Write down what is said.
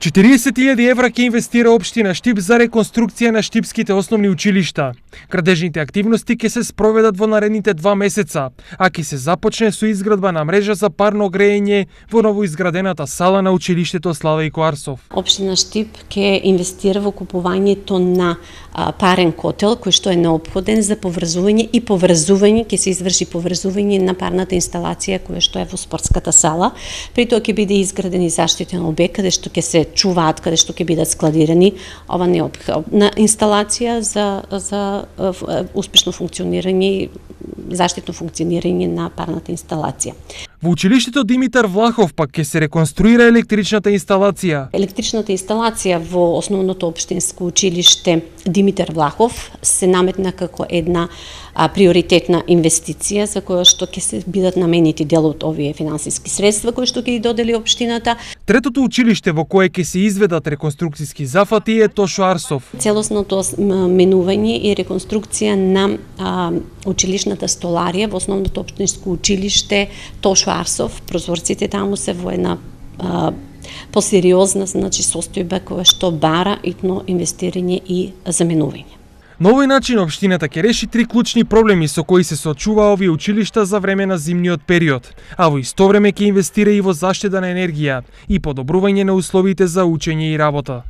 40.000 евра ќе инвестира општина Штип за реконструкција на штипските основни училишта. Градежните активности ќе се спроведат во наредните 2 месеца, а ќе се започне со изградба на мрежа за парно грејење во новоизградената сала на училиштето Славејко Арсов. Општина Штип ќе инвестира во купувањето на парен котел кој што е неопходен за поврзување и ќе се изврши поврзување на парната инсталација која што е во спортската сала. При тоа ќе биде изграден и заштитен обект каде што ќе се чуваат, каде што ќе бидат складирани ова неопходна инсталација за успешно функционирање и заштитно функционирање на парната инсталација. Во училиштето Димитар Влахов пак ќе се реконструира електричната инсталација. Електричната инсталација во основното општинско училиште Димитар Влахов се наметна како една приоритетна инвестиција за која што ќе се бидат наменети дел од овие финансиски средства кои што ќе ги додели општината. Третото училиште во кое ќе се изведат реконструкциски зафати е Тошо Арсов. Целосно менување и реконструкција на училишната столарија во основното општинско училиште Тошо Арсов. Прозорците таму се во една посериозна состојба која што бара итно инвестирање и заменување. На овој начин општината ќе реши 3 клучни проблеми со кои се соочува овие училишта за време на зимниот период, а во исто време ќе инвестира и во заштита на енергија и подобрување на условите за учење и работа.